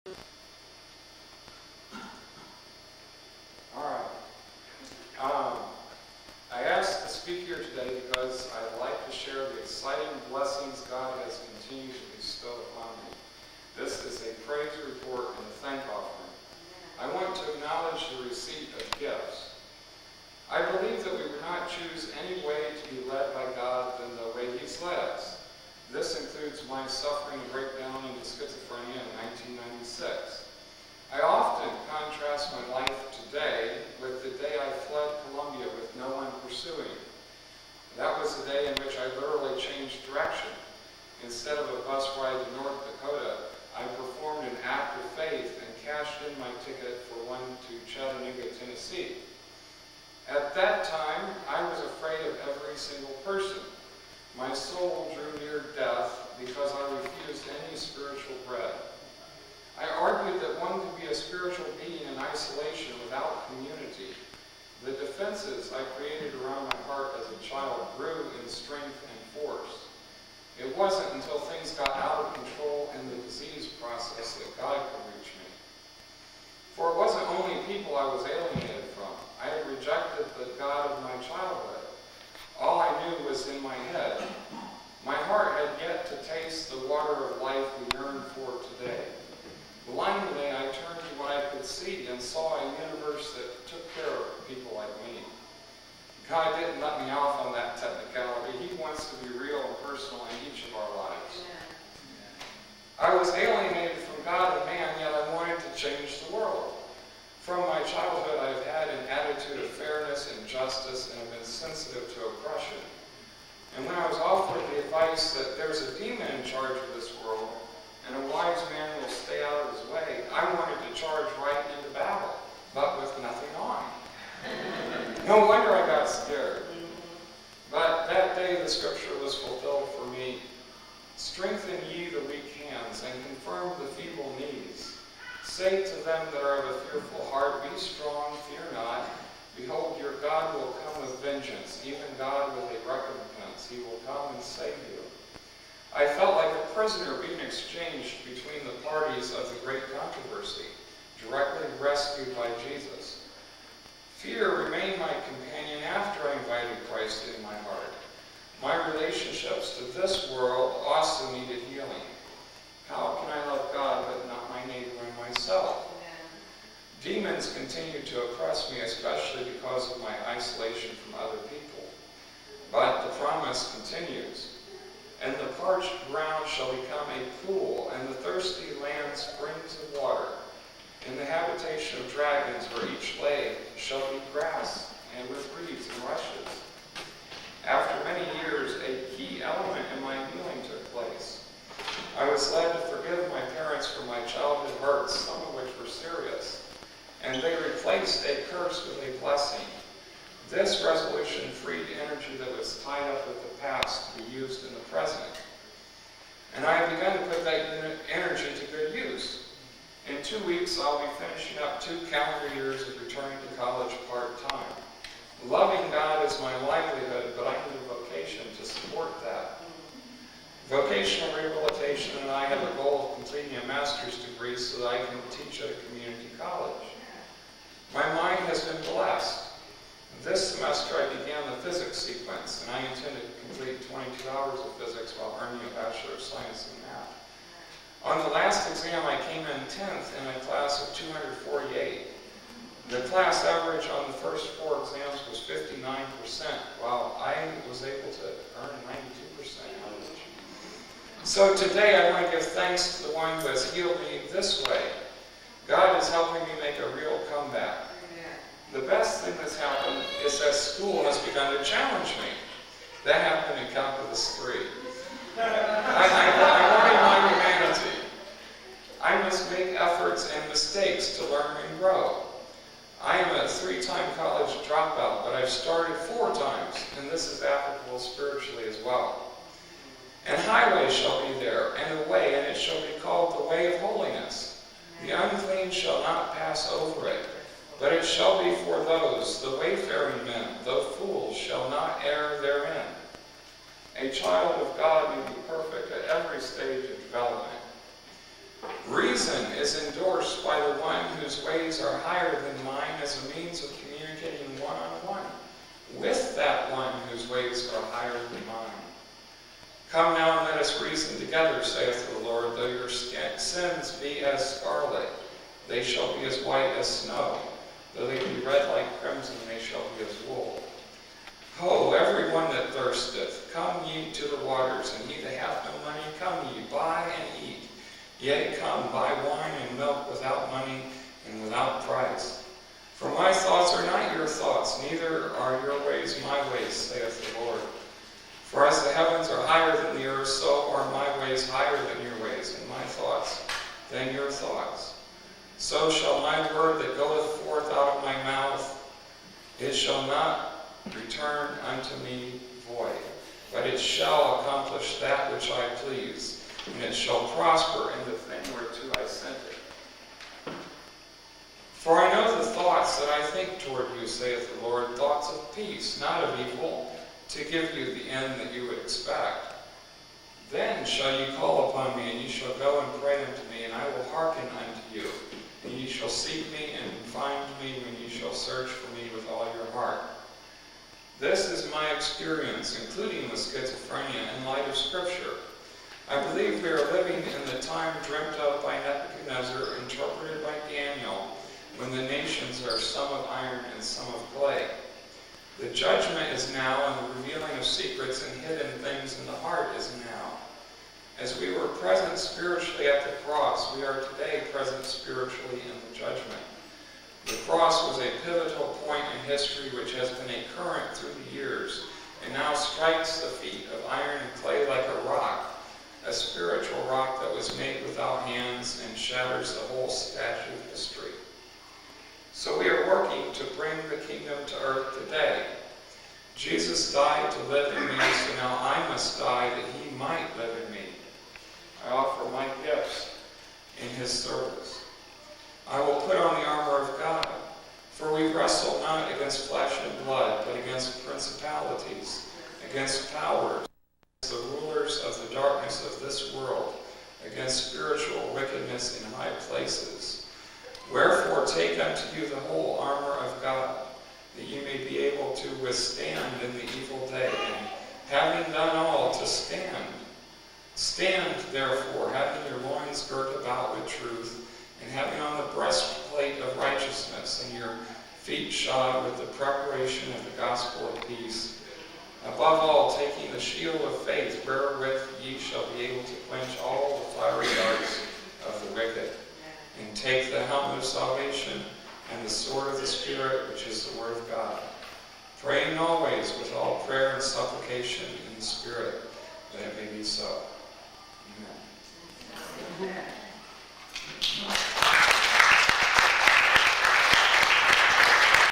All right. I asked to speak here today because I'd like to share the exciting blessings God has continued to bestow upon me. This is a praise report and a thank offering. I want to acknowledge the receipt of gifts. I believe that we would not choose any way to be led by God than the way He's led us. This includes my suffering and breakdown into schizophrenia in 1996. I often contrast my life today with the day I fled Colombia with no one pursuing. That was the day in which I literally changed direction. Instead of a bus ride to North Dakota, I performed an act of faith and cashed in my ticket for one to Chattanooga, Tennessee. At that time, I was afraid of every single person. My soul drew near death because I refused any spiritual bread. I argued that one could be a spiritual being in isolation without community. The defenses I created around my heart as a child grew in strength and force. It wasn't until things got out of control in the disease process that God could reach me. For it wasn't only people I was alienated from. I had rejected the God of my childhood. All I knew was in my head. My heart had yet to taste the water of life we yearn for today. Blindly, I turned to what I could see and saw a universe that took care of people like me. God didn't let me off on that technicality. He wants to be real and personal in each of our lives. I was alienated from God and man, yet I wanted to change the world. From my childhood, I've had an attitude of fairness and justice and have been sensitive to oppression. And when I was offered the advice that there's a demon in charge of this world, and a wise man will stay out of his way, I wanted to charge right into battle, but with nothing on. No wonder I got scared. But that day the scripture was fulfilled for me. Strengthen ye the weak hands, and confirm the feeble knees. Say to them that are of a fearful heart, be strong, fear not. Behold, your God will come with vengeance, even God with a recompense. He will come and save you. I felt like a prisoner being exchanged between the parties of the great controversy, directly rescued by Jesus. Fear remained my companion after I invited Christ into my heart. My relationships to this world also needed healing. How can I love God but not my neighbor and myself? Demons continued to oppress me, especially because of my isolation from other people. But the promise continues. And the parched ground shall become a pool, and the thirsty land springs of water. In the habitation of dragons, where each lay, shall be grass, and with reeds and rushes. After many years, a key element in my healing took place. I was led to forgive my parents for my childhood hurts, some of which were serious, and they replaced a curse with a blessing. This resolution freed energy that was tied up with the past to be used in the present. And I have begun to put that energy to good use. In 2 weeks, I'll be finishing up 2 calendar years of returning to college part-time. Loving God is my livelihood, but I need a vocation to support that. Vocational rehabilitation and I have a goal of completing a master's degree so that I can teach at a community college. My mind has been blessed. This semester I began the physics sequence, and I intend to complete 22 hours of physics while earning a Bachelor of Science in Math. On the last exam, I came in 10th in a class of 248. The class average on the first 4 exams was 59%, while I was able to earn 92% average. So today I want to give thanks to the one who has healed me this way. God is helping me make a real comeback. The best thing that's happened is that school has begun to challenge me. That happened in Calculus 3. I worry my humanity. I must make efforts and mistakes to learn and grow. I am a 3-time college dropout, but I've started 4 times, and this is applicable spiritually as well. And highways shall be there, and a way, and it shall be called the way of holiness. The unclean shall not pass over it. But it shall be for those, the wayfaring men, though fools, shall not err therein. A child of God may be perfect at every stage of development. Reason is endorsed by the one whose ways are higher than mine as a means of communicating one-on-one with that one whose ways are higher than mine. Come now and let us reason together, saith the Lord. Though your sins be as scarlet, they shall be as white as snow. Though they be red like crimson, they shall be as wool. Ho, every one that thirsteth, come ye to the waters, and he that hath no money, come ye, buy and eat. Yea, come, buy wine and milk without money and without price. For my thoughts are not your thoughts, neither are your ways my ways, saith the Lord. For as the heavens are higher than the earth, so are my ways higher than your ways, and my thoughts than your thoughts. So shall my word that goeth forth out of my mouth, it shall not return unto me void, but it shall accomplish that which I please, and it shall prosper in the thing whereto I sent it. For I know the thoughts that I think toward you, saith the Lord, thoughts of peace, not of evil, to give you the end that you would expect. Then shall ye call upon me, and ye shall go and pray unto me, and I will hearken unto you. And ye shall seek me and find me when ye shall search for me with all your heart. This is my experience, including with schizophrenia, in light of Scripture. I believe we are living in the time dreamt of by Nebuchadnezzar, interpreted by Daniel, when the nations are some of iron and some of clay. The judgment is now, and the revealing of secrets and hidden things in the heart is now. As we were present spiritually at the cross, we are today present spiritually in the judgment. The cross was a pivotal point in history which has been a current through the years, and now strikes the feet of iron and clay like a rock, a spiritual rock that was made without hands and shatters the whole statue of history. So we are working to bring the kingdom to earth today. Jesus died to live in me, so now I must die that he might live in me. I offer my gifts in his service. I will put on the armor of God, for we wrestle not against flesh and blood, but against principalities, against powers, the rulers of the darkness of this world, against spiritual wickedness in high places. Wherefore take unto you the whole armor of God, that ye may be able to withstand in the evil day, and having done all, to stand. Stand, therefore, having your loins girt about with truth, and having on the breastplate of righteousness, and your feet shod with the preparation of the gospel of peace. Above all, taking the shield of faith, wherewith ye shall be able to quench all the fiery darts of the wicked. And take the helmet of salvation and the sword of the Spirit, which is the word of God. Praying always with all prayer and supplication in the Spirit, that it may be so. Amen.